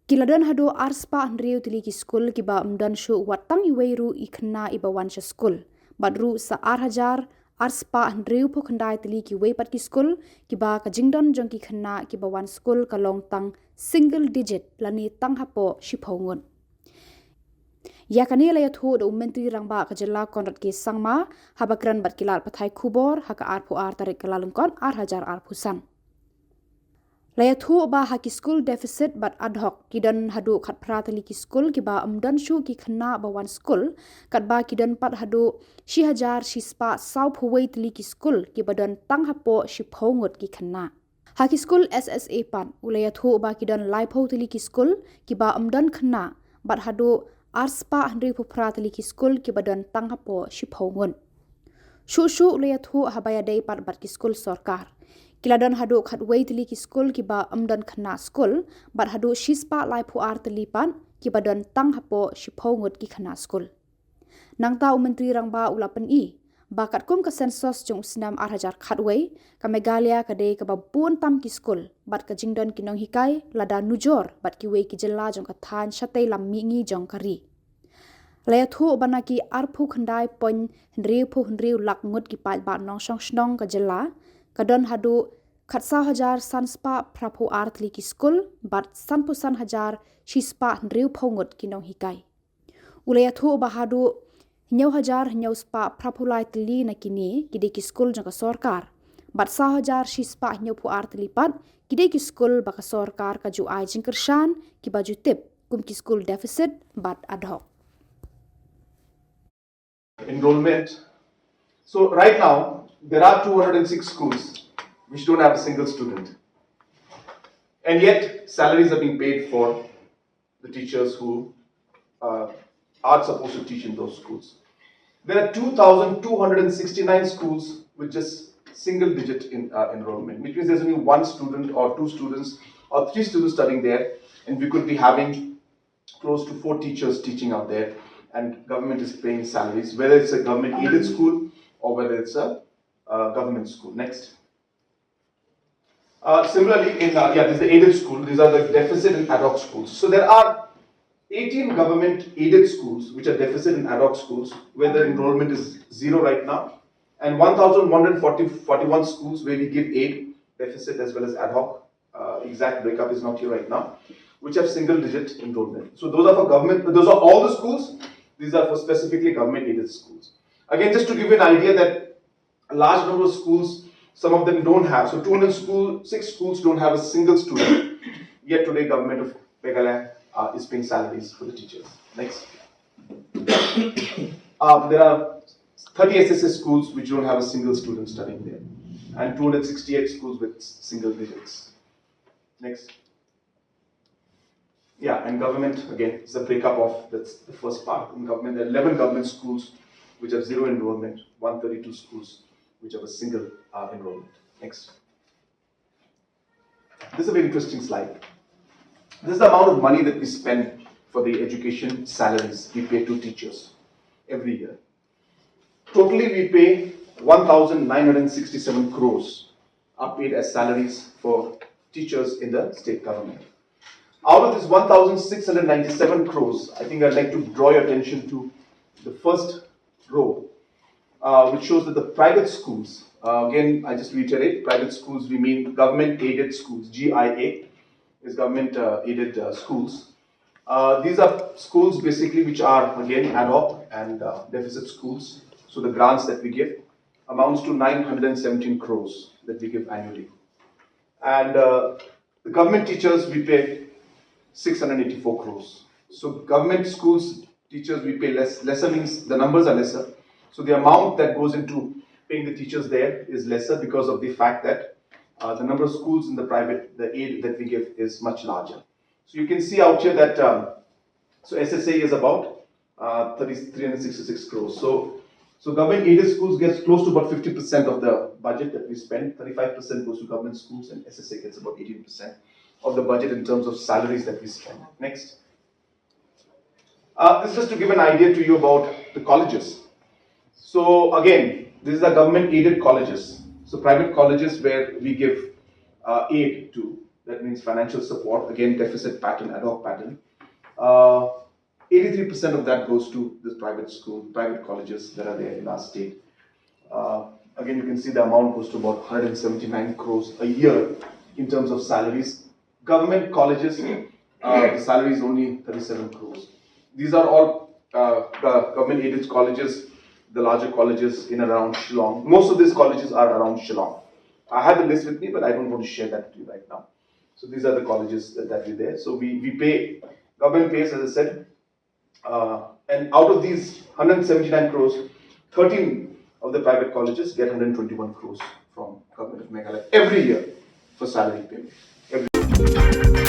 Kiladon haduh arspa Hnriu Tylli ki skul kiba mdan Shuh wat tang iwei ru i Khynnah iba Wan Skul. Badru sa 4,000 arspa Hnriu po khandai Tylli ki wei pat ki skul kiba ka jingdon jong ki Khynnah kiba Wan Skul ka long tang single digit lani tang hapoh shiphongun. Ya kane la iathuh do Myntri Rangbah ka Jylla Conrad K Sangma haba kren bat kilal pathai Khubor haka arphu tarik Kyllalyngkot 4,000 arphusan. La iathuh ba haki school deficit bat Adhoc kidan haduh khat pra Tylli ki skul kiba amdan Shuh ki Khynnah ba Wan Skul katba kidan pat haduh 6,000 shispa sau phuwei Tylli ki skul kiba don tang hapoh shiphongut ki Khynnah. Haki school SSA pan ulayathuh ba kidan laipho Tylli ki skul kiba amdan Khynnah bat haduh arspa Hnriu phupra Tylli ki skul kiba don tang hapoh shiphongun. Shuh ulayathuh haba iadei pat bat ki skul sorkar. Kiladon haduh khat wei Tylli ki skul kiba amdan Khynnah skul bat haduh shispa laipho Tylli pan kiba don tang hapoh shiphongut ki Khynnah skul. Nangta Myntri Rangbah ulapan i bakat kum ka sensus jong usnam 4,000 khat wei ka Meghalaya ka dei ka babun tam ki skul bat ka jingdon kinong hikai lada nujor bat ki wei ki Jylla jong ka than shatei lam mingi jong kari. Layathuh banaki arphu khandai pon Hnriu lak ngut ki pat ba nong shong shnong ka Jylla kadon haduh khat 1,000 sanspa praphu Tylli ki skul bat sanpusan hajar shispa Hnriu phongut kinong hikai. Ulayathuh bahadu Hinyau hajar hinyau spa prapulai Tylli na kini kide ki skul jong ka sorkar. Bat 1,000 shispa hinyau pu Tylli pat kide ki skul baka sorkar ka ju ai jingkershan ki baju tip kum ki skul deficit bat Adhoc. Enrollment. So right now there are 206 schools which don't have a single student, and yet salaries are being paid for the teachers who are supposed to teach in those schools. There are 2,269 schools with just single digit enrollment, which means there's only one student or two students or three students studying there, and we could be having close to 4 teachers teaching out there, and government is paying salaries, whether it's a government aided school or whether it's a government school. Next. Similarly, in this is the aided school. These are the deficit and Adhoc schools. So there are 18 government aided schools which are deficit and Adhoc schools where the enrollment is 0 right now, and 1,141 schools where we give aid, deficit as well as Adhoc. Exact breakup is not here right now, which have single digit enrollment. So those are for government, those are all the schools. These are for specifically government aided schools. Again, just to give you an idea that a large number of schools, some of them don't have. So 206 schools don't have a single student. Yet today government of Meghalaya is paying salaries for the teachers. Next. There are 30 SSS schools which don't have a single student studying there, and 268 schools with single digits. Next. Yeah, and government, again, it's a breakup of, that's the first part. In government, there are 11 government schools which have 0 enrollment, 132 schools which have a single enrollment. Next. This is a very interesting slide. This is the amount of money that we spend for the education salaries we pay to teachers every year. Totally, we pay 1,967 crores are paid as salaries for teachers in the state government. Out of this 1,697 crores, I think I'd like to draw your attention to the first row, which shows that the private schools, again, I just reiterate, private schools, we mean government aided schools, GIA is government aided schools. These are schools basically which are again Adhoc and deficit schools. So the grants that we give amounts to 917 crores that we give annually. And the government teachers we pay 684 crores. So government schools teachers we pay lesser means the numbers are lesser. So the amount that goes into paying the teachers there is lesser because of the fact that the number of schools in the private, the aid that we give is much larger. So you can see out here that so SSA is about 366 crores. So government aided schools gets close to about 50% of the budget that we spend. 35% goes to government schools, and SSA gets about 18% of the budget in terms of salaries that we spend. Next. This is just to give an idea to you about the colleges. So again, these are government aided colleges. So private colleges where we give aid to. that means financial support, again deficit pattern, Adhoc pattern. 83% of that goes to this private school, private colleges that are there in our state. Again, you can see the amount goes to about 179 crores a year in terms of salaries. Government colleges, the salary is only 37 crores. These are all government aided colleges, the larger colleges in and around Shillong. Most of these colleges are around Shillong. I have the list with me, but I don't want to share that with you right now. So these are the colleges that are there. So we pay, government pays, as I said, and out of these 179 crores, 13 of the private colleges get 121 crores from government of Meghalaya every year for salary payment. Every